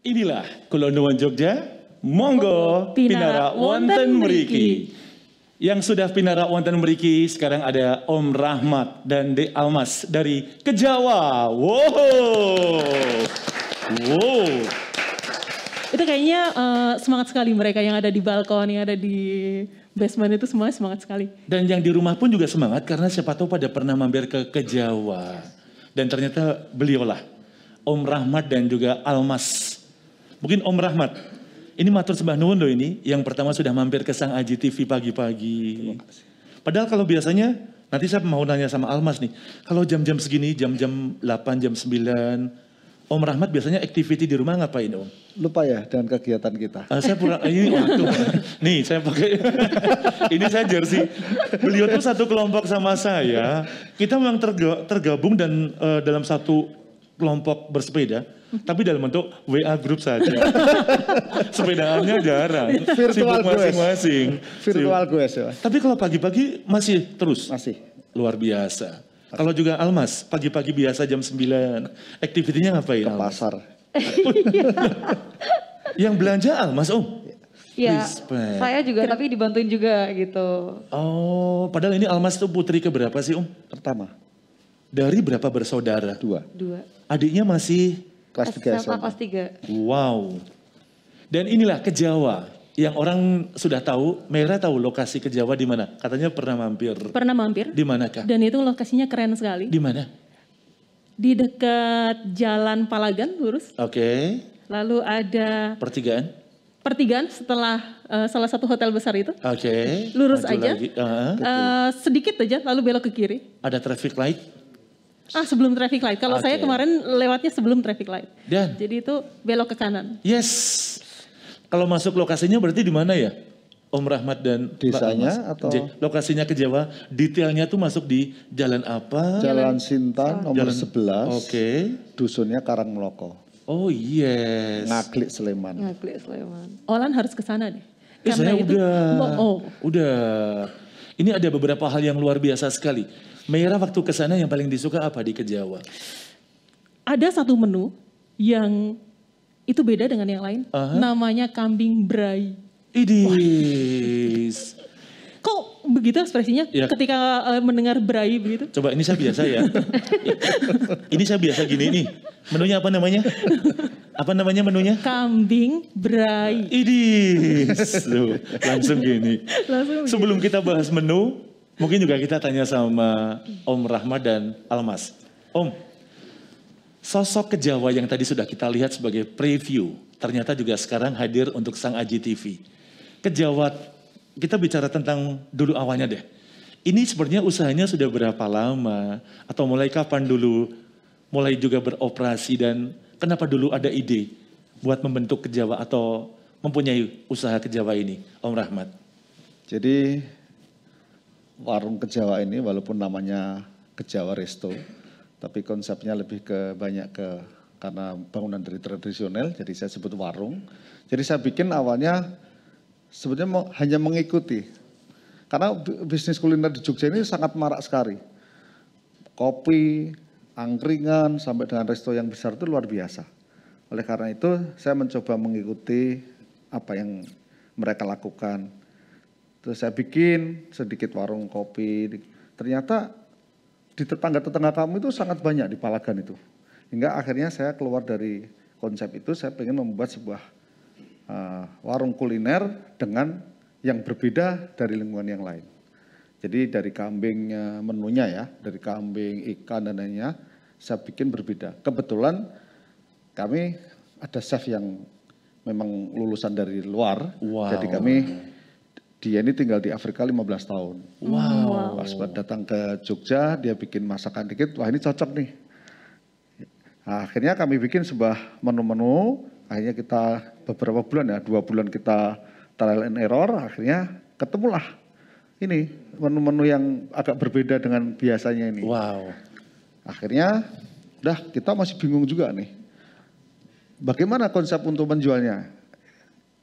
Inilah Kula Nuwun Jogja, monggo pinara wonten mriki. Yang sudah pinara wonten mriki sekarang ada Om Rahmat dan Dek Almas dari Kejawa. Wow. Itu kayaknya semangat sekali mereka yang ada di balkon, yang ada di basement itu semua semangat sekali. Dan yang di rumah pun juga semangat karena siapa tahu pada pernah mampir ke Kejawa. Dan ternyata beliaulah Om Rahmat dan juga Almas. Mungkin Om Rahmat, ini matur sembah nuwun loh ini, yang pertama sudah mampir ke Sang Aji TV pagi-pagi. Padahal kalau biasanya, nanti saya mau nanya sama Almas nih, kalau jam-jam segini, jam-jam 8, jam 9, Om Rahmat biasanya activity di rumah ngapain Om? Lupa ya dengan kegiatan kita. Saya pulang, ini waktu, nih saya pakai, ini saya jersey. Beliau tuh satu kelompok sama saya, kita memang tergabung dan dalam satu kelompok bersepeda. Tapi dalam bentuk WA grup saja. Sepedaannya jarang. Virtual sibuk masing-masing. Virtual gue ya. Tapi kalau pagi-pagi masih terus? Masih. Luar biasa. Kalau juga Almas, pagi-pagi biasa jam 9. Aktivitinya ngapain? Ke pasar. Yang belanja Almas Om? Iya, Respect. saya juga tapi dibantuin juga gitu. Oh, padahal ini Almas itu putri keberapa sih Om? Pertama. Dari berapa bersaudara? 2. Adiknya masih? Kelas 3 SMA SMA. kelas 3. Wow. Dan inilah Kejawa yang orang sudah tahu, Mera tahu lokasi Kejawa di mana? Katanya pernah mampir. Pernah mampir. Di manakah? Dan itu lokasinya keren sekali. Di mana? Di dekat Jalan Palagan lurus. Oke. Lalu ada Pertigaan. setelah salah satu hotel besar itu. Oke. Lurus Maju aja. lagi. Sedikit aja lalu belok ke kiri. Ada traffic light. Sebelum traffic light. Kalau saya Oke. kemarin lewatnya sebelum traffic light. Dan? Jadi itu belok ke kanan. Yes. Kalau masuk lokasinya berarti di mana ya? Om Rahmat dan Desanya Mbak Almas? atau? Lokasinya Kejawa. Detailnya tuh masuk di jalan apa? Jalan Sintan nomor 11. Oke. Dusunnya Karangmeloko. Oh yes. Ngaglik Sleman. Ngaglik Sleman. Olan harus ke sana deh. Saya udah. Oh. Udah. Ini ada beberapa hal yang luar biasa sekali. Mera waktu ke sana yang paling disuka apa di Kejawa? Ada satu menu yang itu beda dengan yang lain. Namanya kambing brai. Idis. Kok begitu ekspresinya Ya. ketika mendengar brai begitu? Coba ini saya biasa ya. Ini saya biasa gini nih. Menunya apa namanya? Apa namanya menunya? Kambing brai. Idis. Tuh, langsung gini. Langsung Sebelum kita bahas menu, mungkin juga kita tanya sama Om Rahmat dan Almas. Om, sosok Kejawa yang tadi sudah kita lihat sebagai preview, ternyata juga sekarang hadir untuk Sang Aji TV. Kejawa, kita bicara tentang dulu awalnya deh. Ini sebenarnya usahanya sudah berapa lama? Atau mulai kapan dulu mulai juga beroperasi dan kenapa dulu ada ide buat membentuk Kejawa atau mempunyai usaha Kejawa ini, Om Rahmat? Jadi warung Kejawa ini walaupun namanya Kejawa Resto, tapi konsepnya lebih ke banyak ke karena bangunan dari tradisional, jadi saya sebut warung. Jadi saya bikin awalnya sebenarnya hanya mengikuti, karena bisnis kuliner di Jogja ini sangat marak sekali. Kopi, angkringan, sampai dengan resto yang besar itu luar biasa. Oleh karena itu saya mencoba mengikuti apa yang mereka lakukan. Terus saya bikin sedikit warung kopi. Ternyata di tetangga-tetangga kamu itu sangat banyak di Palagan itu. Hingga akhirnya saya keluar dari konsep itu, saya ingin membuat sebuah warung kuliner dengan yang berbeda dari lingkungan yang lain. Jadi dari kambingnya, menunya ya, dari kambing, ikan dan lainnya, saya bikin berbeda. Kebetulan kami ada chef yang memang lulusan dari luar, jadi kami dia ini tinggal di Afrika 15 tahun. Wow. Pas datang ke Jogja, dia bikin masakan dikit, wah ini cocok nih. Nah, akhirnya kami bikin sebuah menu-menu, akhirnya kita beberapa bulan ya, 2 bulan kita trial and error, akhirnya ketemulah ini menu-menu yang agak berbeda dengan biasanya ini. Wow. Akhirnya, udah kita masih bingung juga nih. Bagaimana konsep untuk menjualnya?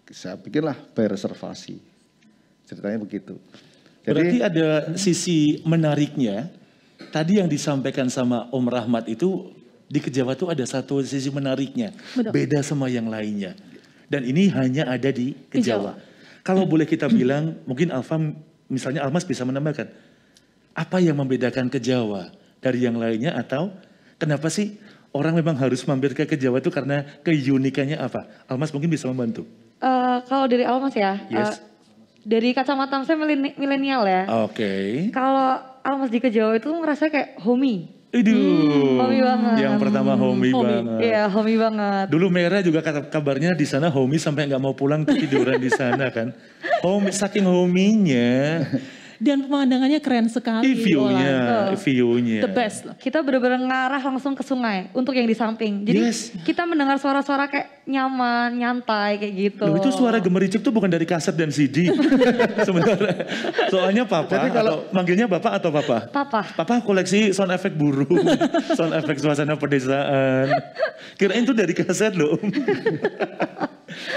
Saya bikinlah by reservasi. Ceritanya begitu. Berarti ada sisi menariknya. Tadi yang disampaikan sama Om Rahmat itu di Kejawa tuh ada satu sisi menariknya. Betul. Beda sama yang lainnya. Dan ini hanya ada di Kejawa. Kalau boleh kita bilang, mungkin misalnya Almas bisa menambahkan. Apa yang membedakan Kejawa dari yang lainnya atau kenapa sih orang memang harus mampir ke Kejawa itu karena keunikannya apa? Almas mungkin bisa membantu. Kalau dari Almas ya, Yes. dari kacamata saya milenial ya. Oke. Kalau Almas di Kejawa itu ngerasa kayak homey. Homey banget. Yang pertama homey banget. Iya, homey banget. Dulu Mera juga kabarnya di sana homey sampai nggak mau pulang tiduran di sana kan. Homey, saking homey-nya. Dan pemandangannya keren sekali. View-nya. The best loh. Kita benar-benar ngarah langsung ke sungai untuk yang di samping. Jadi Yes. kita mendengar suara-suara kayak nyaman, nyantai kayak gitu. Loh, itu suara gemericik tuh bukan dari kaset dan CD. Sebenarnya. Soalnya papa, atau manggilnya bapak atau papa? Papa. Papa koleksi sound effect burung, sound effect suasana pedesaan. Kirain itu dari kaset loh.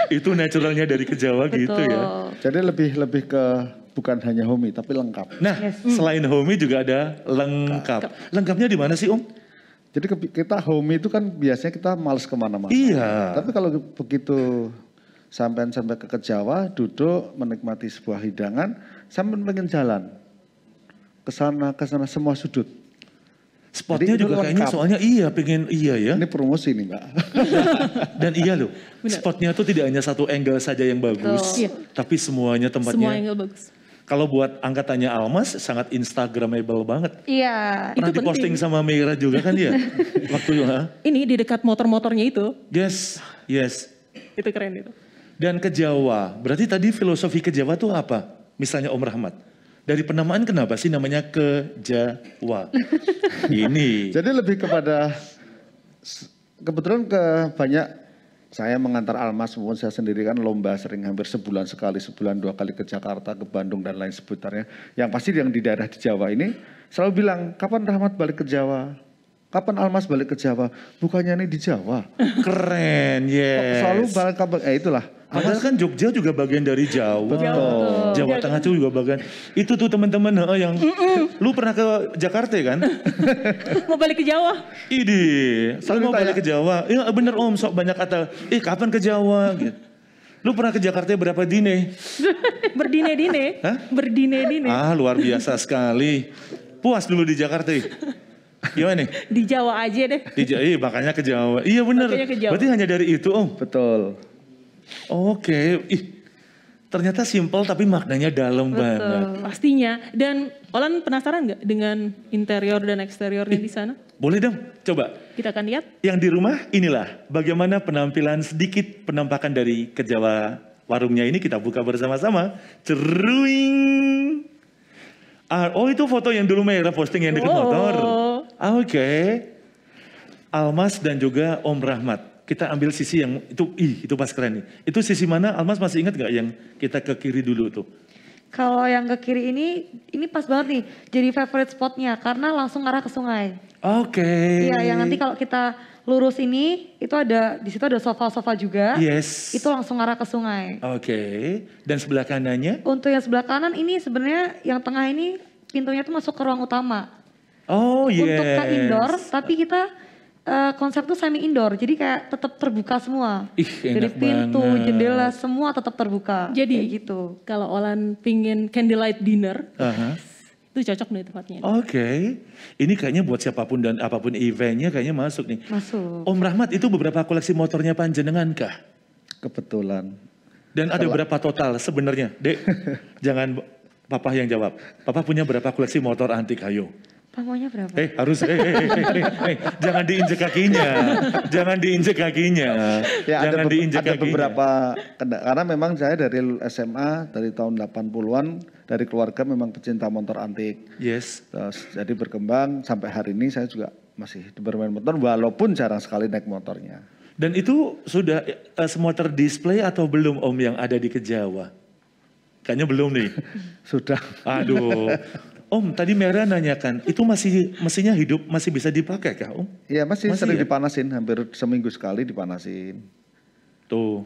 Itu naturalnya dari Kejawa gitu ya. Jadi lebih ke bukan hanya homey tapi lengkap. Nah, selain homey juga ada lengkap. Lengkapnya di mana sih Om? Jadi kita homey itu kan biasanya kita males kemana-mana. Iya. Tapi kalau begitu sampai ke Kejawa, duduk menikmati sebuah hidangan, sampai pengen jalan ke sana semua sudut. Spotnya Jadi itu juga kayaknya lengkap. soalnya iya ya. Ini promosi nih Mbak. Dan iya loh, spotnya tuh tidak hanya satu angle saja yang bagus, Iya. tapi semuanya Semua tempatnya. yang bagus. Kalau buat angkatannya Almas sangat instagramable banget. Iya. Pernah Itu diposting penting. sama Meira juga kan dia? Waktu Ini di dekat motor-motornya itu. Yes. Itu keren itu. Dan Kejawa, berarti tadi filosofi Kejawa tuh apa? Misalnya Om Rahmat. Dari penamaan kenapa sih namanya Kejawa? Ini. Jadi lebih kepada kebetulan banyak saya mengantar Almas maupun saya sendiri kan lomba sering hampir sebulan sekali, sebulan 2 kali ke Jakarta, ke Bandung dan lain seputarnya. Yang pasti yang di daerah di Jawa ini selalu bilang, kapan Rahmat balik ke Jawa? Kapan Almas balik ke Jawa? Bukannya ini di Jawa. Keren, yes. Selalu balik kabar, itulah. Padahal kan Jogja juga bagian dari Jawa. Betul. Jawa Tengah itu juga bagian. Itu tuh teman-teman yang lu pernah ke Jakarta kan? Mau balik ke Jawa? Idi, Selalu mau ditanya. balik ke Jawa. Iya bener Om, sok banyak kata, kapan ke Jawa? Gitu. Lu pernah ke Jakarta berapa dine? Berdine-dine. Hah? Berdine-dine. Luar biasa sekali. Puas dulu di Jakarta. Gimana nih? Di Jawa aja deh. Makanya ke Jawa. Iya bener. Makanya ke Jawa. Berarti hanya dari itu Om? Betul. Oke. Ternyata simpel tapi maknanya dalam banget. Pastinya. Dan Olan penasaran nggak dengan interior dan eksteriornya di sana? Boleh dong, coba. Kita akan lihat. Yang di rumah inilah bagaimana penampilan sedikit penampakan dari Kejawa warungnya ini kita buka bersama-sama. Ceruing. Itu foto yang dulu Meira posting yang dekat motor. Oke. Almas dan juga Om Rahmat. Kita ambil sisi yang itu pas keren nih. Itu sisi mana Almas masih ingat gak yang kita ke kiri dulu tuh? Kalau yang ke kiri ini pas banget nih. Jadi favorite spotnya karena langsung arah ke sungai. Oke. Iya, yang nanti kalau kita lurus ini itu di situ ada sofa-sofa juga. Yes. Itu langsung arah ke sungai. Oke. Dan sebelah kanannya? Untuk yang sebelah kanan ini sebenarnya yang tengah ini pintunya tuh masuk ke ruang utama. Oh yes. Untuk ke indoor, tapi kita konsep tuh semi indoor, jadi kayak tetap terbuka semua. Dari Enak pintu, banget. jendela semua tetap terbuka. Jadi kayak gitu. kalau Olan pingin candlelight dinner, Aha. itu cocok nih tempatnya. Oke. Ini kayaknya buat siapapun dan apapun eventnya kayaknya masuk nih. Masuk. Om Rahmat itu beberapa koleksi motornya panjenengan kah? Kebetulan. Dan ada berapa total sebenarnya? Dek, jangan Papa yang jawab. Papa punya berapa koleksi motor antik, ayo? Pamaunya berapa? Harus, jangan diinjek kakinya. Jangan diinjek kakinya. Ya Jangan diinjek ada kakinya. beberapa, karena memang saya dari SMA, dari tahun 80-an, dari keluarga memang pecinta motor antik. Yes. Terus, jadi berkembang sampai hari ini saya juga masih bermain motor walaupun jarang sekali naik motornya. Dan itu sudah semua terdisplay atau belum Om yang ada di Kejawa? Kayaknya belum nih. Sudah. Aduh. Om, tadi Mera nanyakan, itu mesinnya hidup, masih bisa dipakai kah Om? Iya masih sering ya? dipanasin, hampir seminggu sekali dipanasin. Tuh,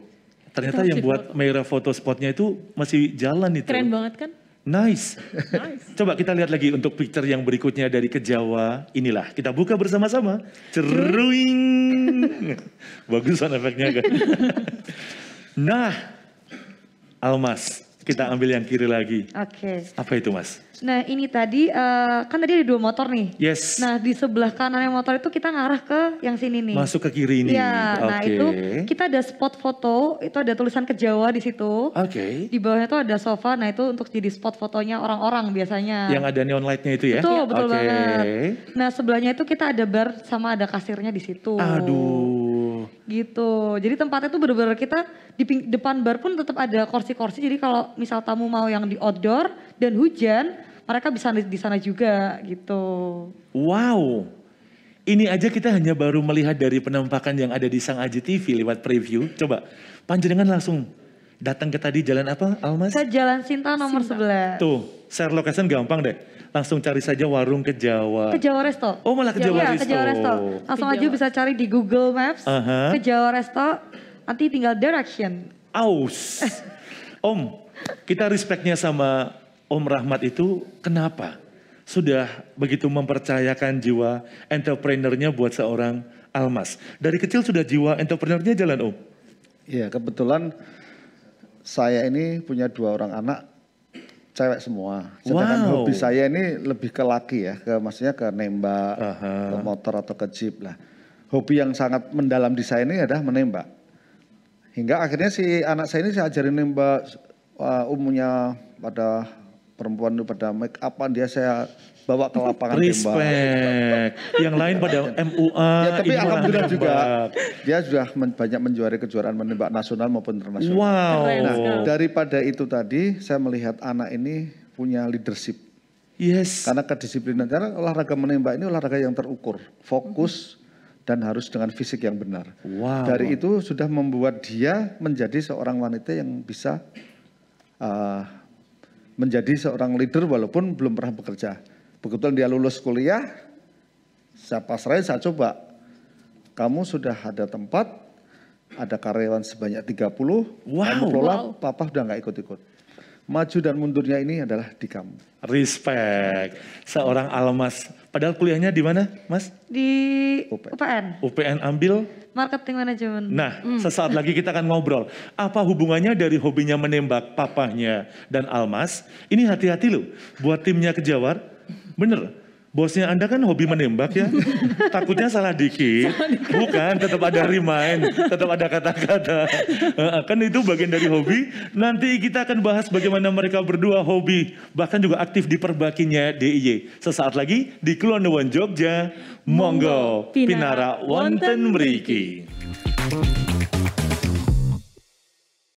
ternyata Itu yang masih buat Mera foto spotnya itu masih jalan itu. Keren banget kan? Nice. Coba kita lihat lagi untuk picture yang berikutnya dari Kejawa. Inilah, kita buka bersama-sama. Ceruing. Bagusan efeknya kan. Nah, Almas, kita ambil yang kiri lagi. Oke. Apa itu Mas? Nah ini tadi, kan tadi ada 2 motor nih. Yes. Nah di sebelah kanannya motor itu kita ngarah ke yang sini nih. Masuk ke kiri ini. Iya, nah itu kita ada spot foto, itu ada tulisan Kejawa di situ. Oke. Di bawahnya tuh ada sofa, nah itu untuk jadi spot fotonya orang-orang biasanya. Yang ada neon lightnya itu ya? Betul banget. Nah sebelahnya itu kita ada bar sama ada kasirnya di situ. Aduh. Gitu, jadi tempatnya tuh bener-bener kita di depan bar pun tetap ada kursi-kursi. Jadi kalau misal tamu mau yang di outdoor dan hujan, mereka bisa di sana juga gitu. Wow, ini aja kita hanya baru melihat dari penampakan yang ada di Sang Aji TV lewat preview. Coba, panjenengan langsung datang ke tadi jalan apa, Almas? Ke Jalan Sinta nomor 11. Tuh, share location gampang deh. Langsung cari saja warung Kejawa. Kejawa Resto. Oh malah Kejawa Resto. Kejawa Resto. Langsung aja bisa cari di Google Maps. Kejawa Resto, nanti tinggal direction. Aus. Om, kita respectnya sama Om Rahmat itu kenapa? Sudah begitu mempercayakan jiwa entrepreneurnya buat seorang Almas. Dari kecil sudah jiwa entrepreneurnya jalan Om? Iya, kebetulan saya ini punya 2 orang anak, cewek semua. Sedangkan hobi saya ini lebih ke laki ya, maksudnya ke nembak, ke motor atau ke jeep lah. Hobi yang sangat mendalam di saya ini adalah menembak. Hingga akhirnya si anak saya ini saya ajarin nembak, umumnya pada perempuan itu pada make upan, dia saya bawa ke lapangan tembak. Respect. Yang lain pada MUA. Ya tapi alhamdulillah juga dia sudah banyak menjuarai kejuaraan menembak nasional maupun internasional. Wow. Nah, daripada itu tadi saya melihat anak ini punya leadership. Yes. Karena kedisiplinan, karena olahraga menembak ini olahraga yang terukur, fokus dan harus dengan fisik yang benar. Wow. Dari itu sudah membuat dia menjadi seorang wanita yang bisa menjadi seorang leader walaupun belum pernah bekerja. Begitu dia lulus kuliah, saya pasrahin, saya coba. Kamu sudah ada tempat, ada karyawan sebanyak 30, kamu kelola, papa udah gak ikut-ikut. Maju dan mundurnya ini adalah di kamu. Respect. Seorang Almas. Padahal kuliahnya di mana, Mas? Di UPN. UPN ambil? Marketing Management. Nah, sesaat lagi kita akan ngobrol. Apa hubungannya dari hobinya menembak papahnya dan Almas? Ini hati-hati loh, buat timnya Kejawar. Bener, bosnya Anda kan hobi menembak ya. Takutnya salah dikit. Bukan, tetap ada remind, tetap ada kata-kata. Kan itu bagian dari hobi. Nanti kita akan bahas bagaimana mereka berdua hobi. Bahkan juga aktif di perbakinya DIY. Sesaat lagi di Kulon Jogja. Monggo, Pinara wonten mriki.